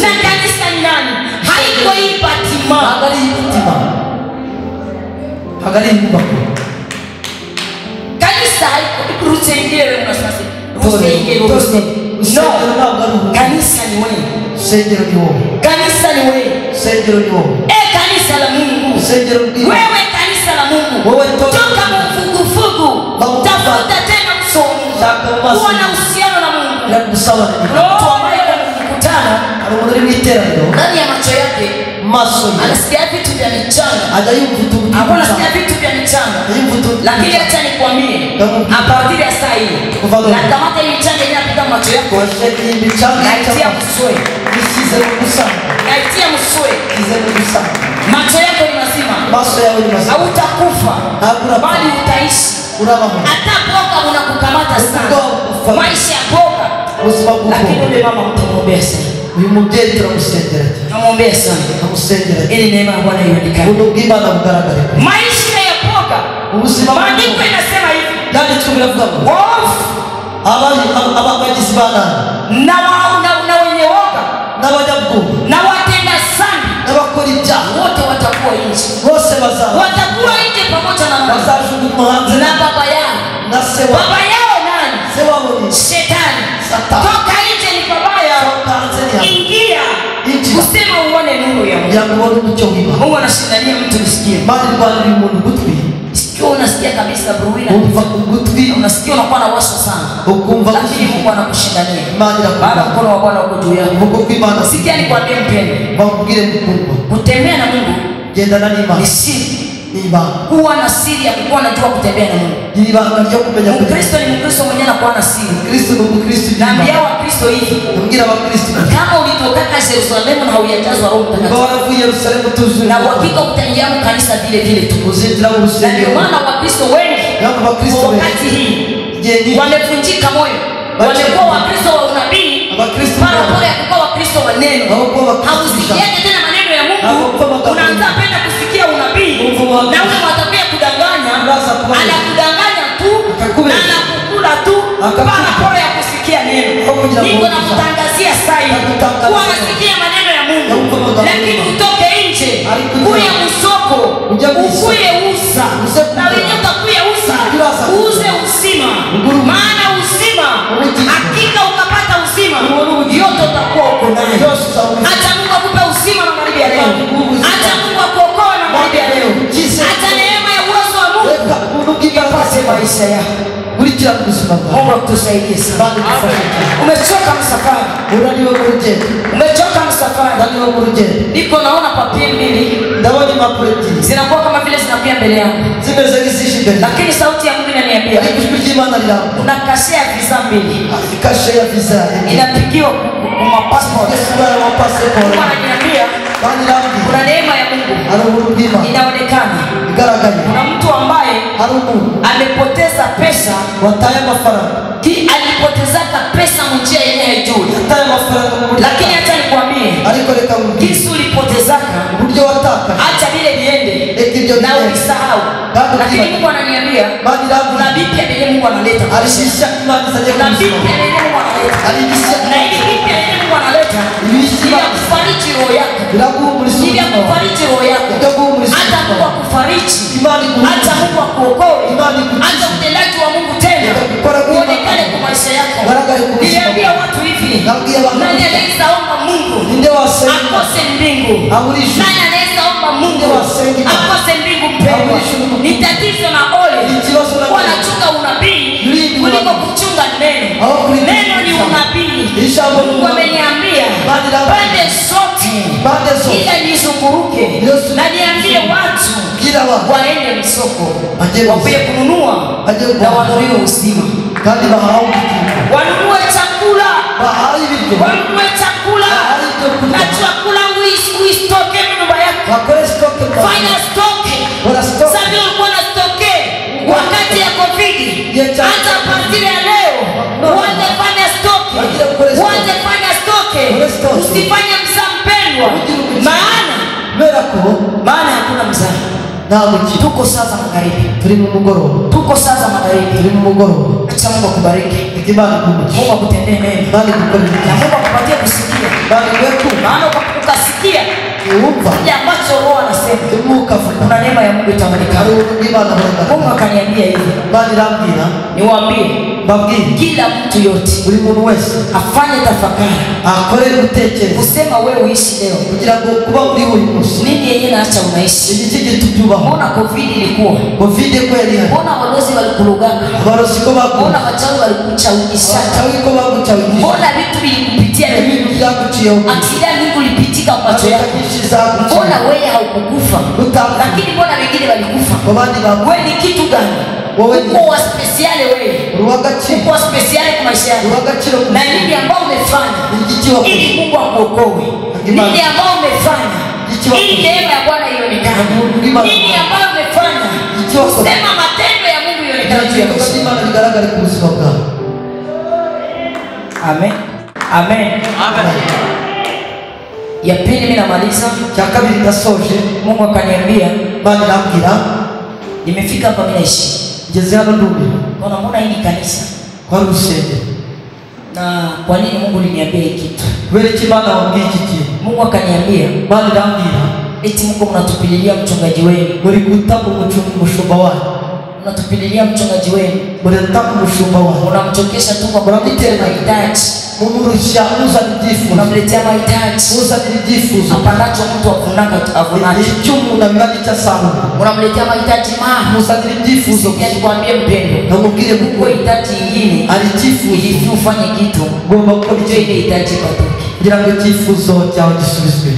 Na kanisa ni nani? Haiko hii Fatima. Angalia Mungu. Kanisa haiko rute ingine unasema. No, kanisa ni wewe. Sejero ni wewe. Kanisa ni wewe. Sejero ni wewe. Kanisa la Mungu. wewe kanisa la Mungu, toka mvuguvugu, tafuta tena uso wa Mungu, kuwa na uhusiano na Mungu. Mtu ambaye mkutano ndani ya macho yake anasikia vitu vya michanga, anasikia vitu vya michanga. Lakini acha nikwambie, apartir ya saa hii na kamata hii michanga inapita macho yako, naitia mswe, naitia mswe, macho yako ni mazima, hautakufa bali utaishi. Hata boga unakukamata sana, maisha ya boga, lakini ule mama mtamwombea sana. Uyu mubyeyi turamusengera, namwombea sana, namusengera ili neema ya Bwana ionekane. Ubw'Imana bugaragare. Maisha ya boga, maandiko inasema hivi, kandi tubivuga ngo abagizi bana na wenye woga n'abanyabwoba na watenda dhambi n'abakora ibyaha wote watakuwa nje, bose watakuwa nje pamoja na bazajugunywa na baba yao. na se wabo. Baba yao nani? Se wabo ni Shetani. Satan. Toka nje ni baba yao, ingia useme uone nuru ya Mungu. Yangubona umucyo w'Imana. Mungu anashindania mtu nisikie. Mali Rwanda ni umuntu gutwi. Sikio unasikia kabisa bruina. Umva gutwi Unasikia unakuwa na washa sana. Ukumva lakini Mungu anakushindania. Mali ya Baba mkono wa Bwana uko juu yako. Mungu kw'Imana. Sikia nikwambie mpendwa. Bakubwire mukundwa. Kutembea na Mungu Gendana n'Imana. ni siri. Kuwa na siri ya kuwa najua kutembea na Mungu. Mkristo ni Mkristo mwenye anakuwa na siri. Kristo ni Mkristo. Naambia Wakristo hivi. Ngira Wakristo. Kama ulitoka Yerusalemu na haujajazwa Roho Mtakatifu. Bora kwa Yerusalemu tuzu. Na uhakika utaingia kanisa vile vile tu. Uzindira mu rusengero. Ndio maana Wakristo wengi wakati hii wamevunjika moyo. Wamekuwa Wakristo wa unabii. Mara bora ya kuwa Wakristo wa neno. Hausikiaje tena maneno ya Mungu. Unaanza penda kusikia unabii. Na ule mwatapia kudanganya. Anakudanganya tu. Na anakukula tu. Mara bora ya kusikia neno. Niko na kutangazia sai. Kuwa nasikia maneno ya Mungu. Lakini utoke nje. Kuya msoko. Ukuye usa. Na wenye utakuya usa. Uze uzima. Maana uzima. Hakika ukapata uzima. Yote utakuwa uko nayo. Acha Mungu akupe uzima na magharibi ya leo. Acha Mungu akuokoe na magharibi ya leo. Acha neema ya uwezo wa Mungu ipase maisha yako. Mungu akutusaidie sana. Umechoka msafari. Umechoka msafari. Niko naona papie mbili. Zinakuwa kama vile zinakuja mbele yangu. Lakini sauti ya Mungu inaniambia kuna kashe ya visa mbili. Inapigiwa kwa passport. Mungu ananiambia kuna neema ya Mungu inaonekana. Kuna mtu ambaye amepoteza pesa, alipotezaka pesa njia yenyewe juu. Lakini acha nikwambie, kisu ulipotezaka acha vile viende na usahau. Lakini Mungu ananiambia kuna bipya vile Mungu analeta. Kuna bipya vile Mungu analeta. Na hili bipya vile Mungu analeta ili akufariji roho yako. Ili akufariji roho yako. Hata Mungu akufariji. Hata Mungu akuokoe. Hata utendaji wa Mungu tena uonekane kwa maisha yako. Niliambia watu hivi, nani anaweza omba Mungu akose mbingu? Nani anaweza omba Mungu akose mbingu? Mpendwa, ni tatizo na ole wanachunga unabii kuliko kuchunga neno. Neno ni unabii. Mungu ameniambia pande zote ila nizunguruke na niambie watu waende msoko wakuye kununua na wanunulie uzima. Wanunue chakula. Wanunue chakula. Na chakula uistoke nyumba yako. Fanya stoke. Sabi ulikuwa na stoke wakati ya COVID. Hata partir ya leo uanze fanya stoke. Uanze fanya stoke. Usifanye mzaa mpendwa. Maana hakuna mzaa. Tuko sasa magharibi. Tuko sasa magharibi. Acha Mungu akubariki. Mungu akutendee mema. Na Mungu akupatie kusikia. Maana ukasikia kile ambacho Roho anasema, kuna neema ya Mungu itaonekana. Mungu akaniambia hivi, niwaambie kila mtu yote buri muntu wese afanye tafakari akore gutekereza kusema wewe uishi leo kugira ngo kuba uri uyu munsi nini yeye naacha unaishi iki gitubyubaho. mbona covid ilikuwa kweli mbona walozi walikurugaka abarozi ko bagu mbona wachawi walikuchaugisha wachawi ko baguchaugisha mbona vitu vilikupitia ibintu byaguciye akida nini ulipitika kwa macho yako mbona wewe haukukufa lakini mbona wengine walikufa wewe ni kitu gani uko special wewe uko special kwa maisha yako na nini ambao umefanya ili Mungu akuokoe nini ambao umefanya ili neema ya Bwana ionekane nini ambao umefanya sema matendo ya Mungu ionekane amen amen amen. Ya pili mimi namaliza cha kabiri ndasoje. Mungu akaniambia bali nambira nimefika hapa mimi naishi ngeze hano ndumbi mbona mbona hii kanisa kwa rusenge na kwa nini Mungu aliniambia hiki kitu wewe kibana wambie kiki Mungu akaniambia bali nambira eti Mungu mnatupililia mchungaji wenu muri gutaka umushumba wanu mnatupililia mchungaji wenu muri gutaka umushumba wanu unamchokesha tu kwa kumletea mahitaji mumurusha uza nijifu unamletea mahitaji uza nijifu apanacho mtu avunacho ichumu na mibali cha samu unamletea mahitaji uza nijifu nikwambie mpendo na mukire Mungu hitaji nyingine alijifu ili ufanye kitu gomba gukora ile hitaji patoke kugira ngo ijifuzo cyawe gisubizwe.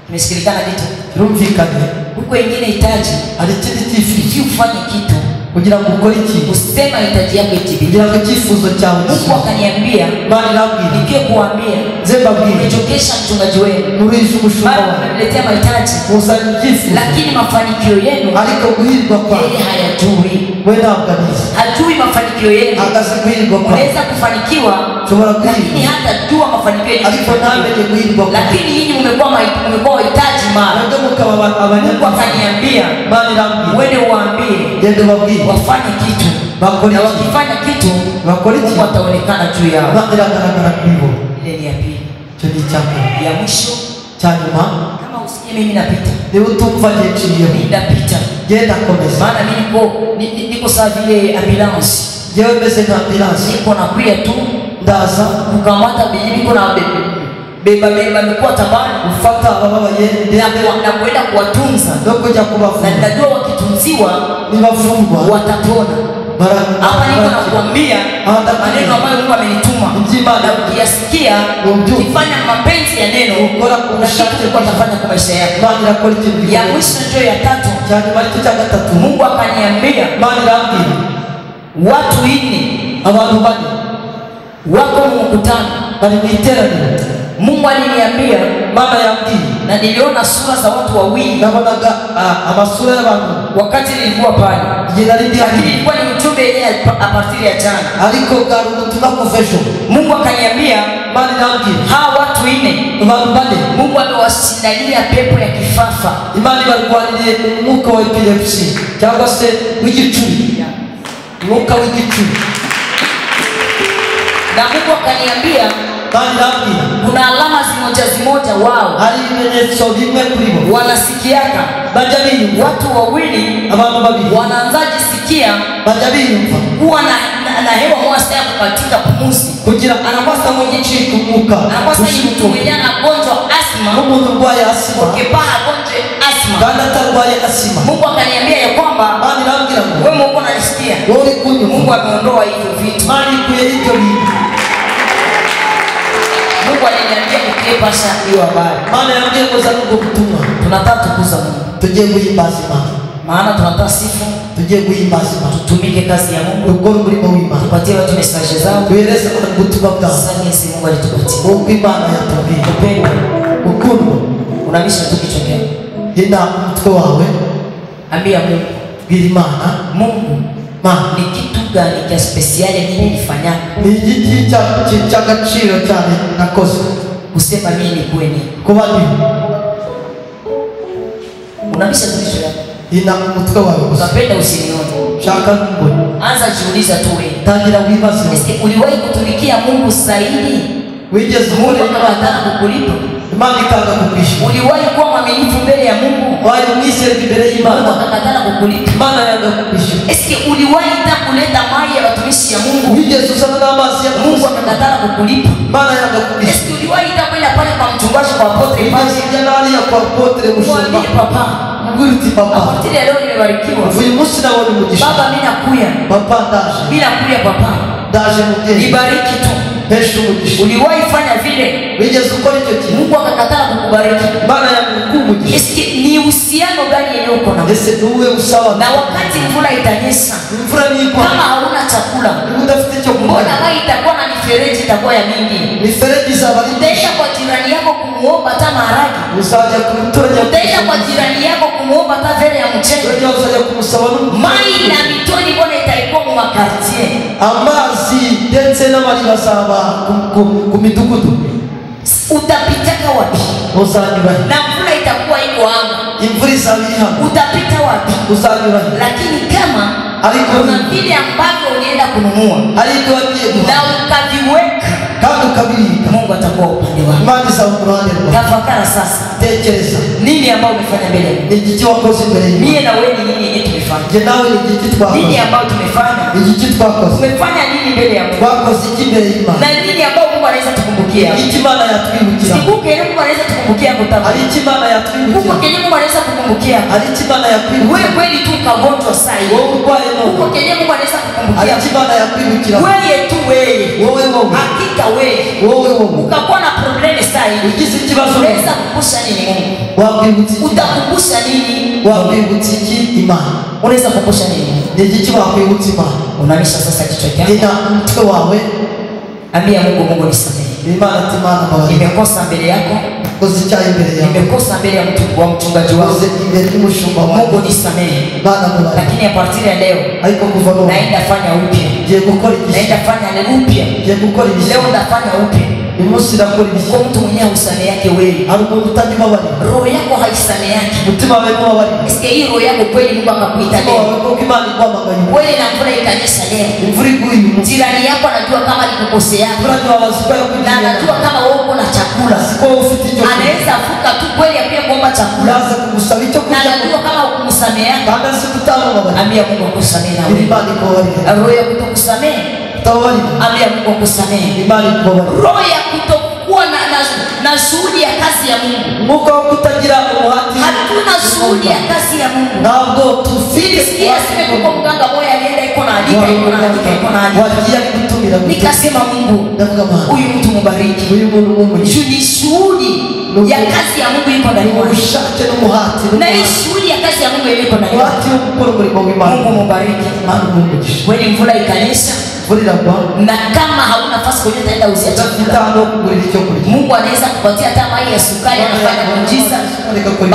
Tumesikilikana kitu rumvikane huko wengine hitaji alikindi kifi ufanye kitu kugira ngo ukore iki usema hitaji yako itibike kugira ngo ikifuzo cyawe Mungu akaniambia bali nabwira nikie kuambia zemba bwira nichokesha mchungaji wenu nurisha umushumba wawe mletea mahitaji uzani ikifu lakini mafanikio yenu ariko guhirwa kwa yeye hayajui wewe nabganiza hajui mafanikio yenu akazi guhirwa kwa unaweza kufanikiwa lakini hata jua mafanikio yenu ariko nawe ni guhirwa kwa lakini nyinyi mmekuwa wahitaji mara ndio mkawa Mungu akaniambia bali nabwira wewe uambie ndio wabwira wafanye kitu bakora na wakifanya kitu bakora iki wataonekana juu yao bagaragara kwibo ile ni ya pili cyo ni cyapa ya mwisho cyanyuma kama usikie mimi napita ni utumva yeciye napita genda komeza maana mimi niko sawa vile ambulance jewe mbese na ambulance niko nakuya tu ndaza kukamata bibi niko na beba mikoa tabani ufata baba yende na kwenda kuwatunza ndio kuja kubafunga na najua wakitunziwa ni wafungwa watapona hapa niko nakuambia maneno ambayo Mungu amenituma na ukiyasikia ukifanya mapenzi ya neno unashika utafanya kwa maisha yako ya mwisho ndio ya tatu Mungu akaniambia watu inni abantu bane wako mkutano bali mwiterani Mungu aliniambia mama yambwiye na niliona sura za watu wawili nabonaga amasura y'abantu wakati nilikuwa pale lakini ilikuwa ni ujumbe yenyewe apartiri ya jana ariko bwari ubutumwa kuva ejo Mungu akaniambia mani nambwiye hawa watu ine abantu bane Mungu amewashindalia pepo ya kifafa imani barwaniriye umwuka wa epilepsi cyangwa se w'igicuri umwuka w'igicuri na Mungu akaniambia kuna alama zimoja wao hari ibimenyetso bimwe kuri bo wanasikiaka bajya biyumva watu wawili abantu babiri wanaanzaje sikia bajya biyumva kuwa na hewa mwasa ya kukatika pumuzi kugira anakwasa mwenye chini kumuka anakwasa mtu mwenye anagonjwa asma umuntu urwaye asma ukipaha gonjwe asma kandi atarwaye asma Mungu akaniambia ya kwamba bani nambwira ngo wewe Mungu unanisikia wewe kunyumva Mungu ameondoa hivyo vitu bani kuye hivyo vitu Mungu aliniambia nikipasha hiyo habari. Maana yambia ngoza Mungu kutumwa. Tunataka tukuza Mungu. Tuje kuimbaza Imana. Maana tunataka sifa. Tuje kuimbaza Imana. Tutumike kazi ya Mungu. Ukora umurimo w'Imana. Tupatie watu message zao. Tueleze ubutumwa bwao. Sasa Yesu Mungu alitupatia. Mungu Imana yatubwiye. Upendo. Urukundo. Unabisha tu kichwa chako. Hina mtwe wawe. Ambia Mungu. Bwira Imana. Mungu. Ni kitu gani cha special nini nifanya? Ni igiti cy'agaciro cyane nakoze. Kusema mimi ni kweli. Kuba ni. Unabisha tu kichwa chako. Hina mtwe wawe. Unapenda usinione. Shaka mbona. Anza jiuliza tu wewe. Tangira wibaze. Uliwahi kutumikia Mungu zaidi? Wigeze Mungu anataka kukulipa. Imana ikanga kukwishyura. Uliwahi kuwa mwaminifu mbele ya Mungu? Wali mwisere mbele y'Imana. Mungu akakatala kukulipa. Imana yanga kukwishyura. Eske uliwahi hata kuleta maji ya watumishi ya Mungu? Wigeze usana n'amazi ya Mungu akakatala kukulipa. Imana yanga kukwishyura. Eske uliwahi hata kwenda pale kwa mchungaji kwa apotre pale? Wigeze nani ya kwa apotre mushumba? Mwambie papa. Mbwiriti papa. Apotre leo nimebarikiwa. Uyu munsi nabona umugisha. Baba mimi nakuya. Papa ndaje. Mimi nakuya papa. Ndaje mugeni. Nibariki tu. Pesho umugisha. Uliwahi fanya vile? Wigeze ukora icyo kintu? Mungu akakatala kukubariki. Imana yanga kumugisha. Eske ni uhusiano gani yenye uko na? Ese nuwe usawa. Na wakati mvula itanyesha, Mvura niko. kama hauna chakula, udafite cyo mbona kumona. maji itakuwa na mifereji itakuwa ya mingi? Mifereji z'abari. Utaenda kwa jirani yako kumuomba hata maharagi. Uzaja kumtoranya. Utaenda kwa jirani yako kumuomba hata vere ya mchele. Uzaja kumusaba Maji na mitoni mbona itaikuwa mu makartier? amazi ndetse n'amariba azaba ku midugudu. Utapitaka wapi? Uzanyura. Na mvula itakuwa iko anga. Imvura izabiri hano. Utapita wapi? Uzanyura. Lakini kama Ariko kuna vile ambavyo ulienda kununua ariko wagiye na ukaviweka, kandi ukabirika, Mungu atakuwa upande wako. Imana izaba ku ruhande rwawe. Tafakara sasa, Tekereza nini ambao umefanya mbele? ni igiki wakoze imbere y'Imana. Mie na wewe ni nini yenye tumefanya? Je, nawe ni igiki twakoze? Nini ambao tumefanya? Igiki twakoze? Tumefanya nini mbele ya Mungu? Twakoze iki imbere y'Imana? Na nini ambao Mungu anaweza tukumbukia? Iki Imana yatwibukira. Sikumbuke ile Mungu anaweza tukumbukia kutabu. Hari iki Imana yatwibukira. Mungu kenye Mungu anaweza kukumbukia. Hari iki Imana yakwibukira. Wewe kweli tu kagonjwa sai. Wowe urwaye none. Mungu kenye Mungu anaweza Hari kukumbukia. iki Imana yakwibukira. Wewe tu wewe. Wowe. Hakika wewe. Wowe. Ukakuwa na probleme sai. Ugize ikibazo. Unaweza kukumbusha nini Mungu? Wakwibutsa iki? Utakumbusha nini? Wakwibutsa iki Imana? Unaweza kukumbusha nini? Ni igiki wakwibutsa Imana? Unamisha sasa kichwa chako. Ina umutwe wawe. Ambia Mungu, Mungu nisamehe. Imana ati Imana mbabarira. Nimekosa mbele yako. Koze icyaha imbere yawe. Nimekosa mbele ya mchungaji wako. Koze imbere y'umushumba wawe. Mungu nisamehe. Imana mbabarira. Lakini a partir ya leo Ariko kuva none naenda fanya upya. ngiye gukora iki? Naenda fanya upya. Ngiye gukora ibishya. Leo ndafanya upya. Uyu munsi nakora ibishya. Kwa mtu mwenyewe usamehe yake wewe. Hari umuntu utagibabarira. Roho yako haisamehe yake. Umutima wawe ntubabarira. Eske hii roho yako kweli Mungu akakuita Umutima leo? wawe kuko Imana iguhamagaye. Wewe na mvula ikanyesha leo. Imvura iguye uyu munsi. Jirani yako anajua kama alikukosea. Urajya wabaza uko Na yakugiriye. anajua kama wewe uko na chakula. Siko ufite icyo kurya. Anaweza avuka tu kweli apige kuomba chakula. Uraza kugusaba icyo Na kurya. anajua kama ukumsamehe. Kandi azi kutamubabarira. Ambia Mungu akusamehe na wewe. Imana ikubabarira. Roho ya kutokusamehe. Utababarira. Ambia Mungu akusamehe. Imana ikubabarira. Roho ya kutokuwa na shuhudi ya kazi ya Mungu. Umwuka wo kutagira umuhati. Hatuna shuhudi ya kazi ya Mungu. Ntabwo tufite. Nilisikia sema kuko mganga moja alienda iko na andika wagiye gutumira. Nikasema Mungu, ndavuga Mana, huyu mtu mubariki. uyu muntu mumugisha. Ni shuhudi ya kazi ya Mungu iko ndani mwake. Ubushake n'umuhati. Na hii shuhudi ya kazi ya Mungu iko ndani mwake. Umuhati wo gukora umurimo w'Imana. Mungu mubariki. Mana mumugisha. Kweli mvula ikanyesha. Mvura iragwa. Na kama hauna nafasi kwenye utaenda uzia chakula. Utano kugurira icyo kurya. Mungu anaweza kupatia hata maji ya sukari, anafanya muujiza.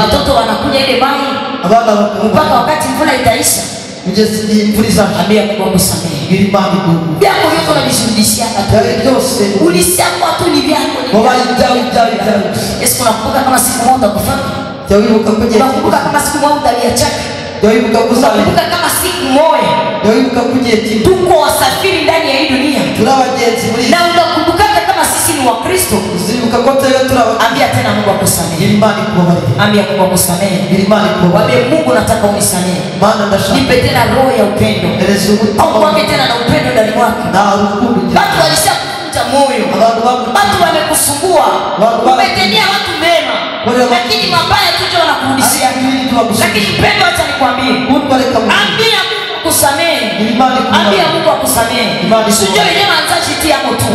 Watoto wanakunywa ile maji Abana mpaka wakati mvula itaisha. ugeze igihe imvura izaje. Ambia Mungu akusamehe. Gira Imana iguhe. Vyako vyote unavishughulisha tu. Byari byose. Ulisema tu ni vyako. Wabaye ibyawe. Yesu, unakumbuka kama siku moja utakufa? Jya wibuka ko ugiye. Unakumbuka kama siku moja utaliachaka? Jya wibuka ko uzabira. Unakumbuka kama siku moja Jya wibuka ko ugiye kimwe. tuko wasafiri ndani ya hii dunia? Turi abagenzi muri iyi. Na unakumbuka kama sisi ni Wakristo? Uzibuka ko twebwe turi abagenzi. Ambia tena Mungu akusamehe. Gira Imana ikubabarire. Ambia Mungu akusamehe. Gira Imana ikubabarire. Wambie Mungu, nataka unisamehe. Mana ndashaka. Nipe tena roho ya upendo. Ereza umutima. Au kuwake tena na upendo ndani mwako. Na urukundo. Watu walishakuvunja moyo. Abantu Watu wamekusumbua. Umetendea watu mema. Lakini mabaya tujo wanakurudishia. Lakini mpendo, acha nikwambie. Ambia Mungu akusamehe. Ambia Mungu akusamehe. Sijui wenyewe unaanza jitia moto.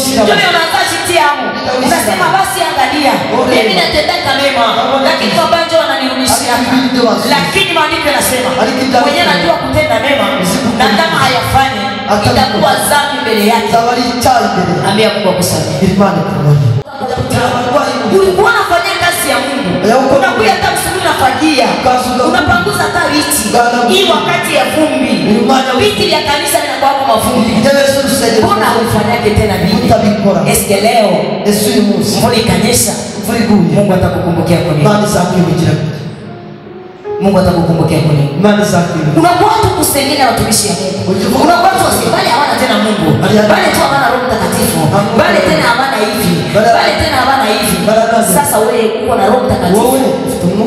Sijui unaanza jitia moto. Unasema basi angalia. Mimi natendeka mema. Lakini mabaya ndio wananirudishia. Lakini maandiko yanasema mwenyewe anajua kutenda mema na kama hayafanyi itakuwa dhambi mbele yake. Ambia Mungu akusamehe. Ulikuwa unafanya kazi ya Mungu. Unakuja hata msubiri unafagia. Unapanguza hata viti. Hii wakati ya vumbi. Viti vya kanisa vinakuwa kwa mavumbi. Mbona hufanyake tena vile? Eske leo mvua ikanyesha, Mungu atakukumbukia kwa nini? Mungu atakukumbukia kwa nini? Unakuwa tu kusengenya watumishi ya Mungu. Unakuwa tu wasibali hawana tena Mungu. Bali tu hawana Roho Mtakatifu. Bali tena hawana hivi. Bali tena hawana hivi. Sasa wewe uko na Roho Mtakatifu.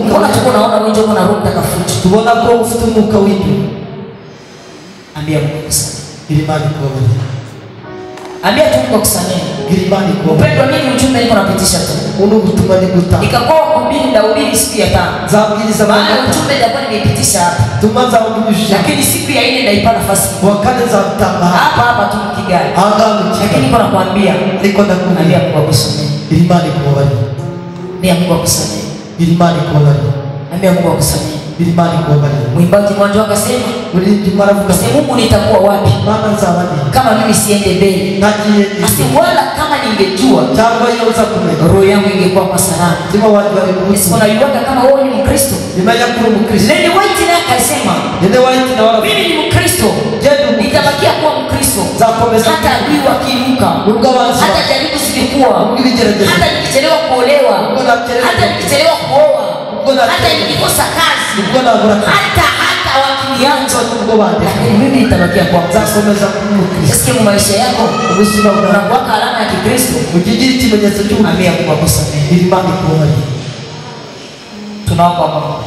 Mbona tuko naona wewe uko na Roho Mtakatifu? Tubona ko ufite umwuka w'Imana. Ambia Mungu kusamehe. Ilimani kuomba. Ambia tu Mungu kusamehe. Ilimani kuomba. Upendo mimi ujumbe niko napitisha tu. Uno gutuma ni guta. Ikakuwa kuhubiri na ubiri siku ya 5. Zabwiriza maana ujumbe ndio nimepitisha hapa. Tumaza ubisha. Lakini siku ya 4 ndaipa nafasi. Wakati za mtamba. Hapa tu Kigali. Lakini niko nakwambia, niko nakwambia Mungu akusamehe. Ilimani kuomba. Mbia Mungu akusamehe. Ilimani kuomba. Ambia Mungu akusamehe. Ilimani kuomba. Mwimbaji mwanzo akasema, maravuka Mungu nitakuwa wapi? Maana zawadi. Kama mimi siende mbele. Najiye. Wala kama ningejua, jambo yoza kumeka. Roho yangu ingekuwa kwa salama. Sema watu walikuwa. Unajua kama wewe ni Mkristo. Nimekuwa Mkristo. Nene White naye akasema, Nene White na wala mimi ni Mkristo. Nitabakia kuwa Mkristo. Hata adui wakiruka. Hata jaribu zilikuwa. Hata nikichelewa kuolewa. Hata nikichelewa kuoa. Hata nikikosa kazi. Hata wakiniacha lakini mimi nitabakia kwa mzakomeza Mkristo. Sasa maisha yako unakuwa alama ya Kikristo. Ukijiri kimenyesha tu. Ambia Mungu akusamehe. Ilimani kuomba. Tunaomba Mungu.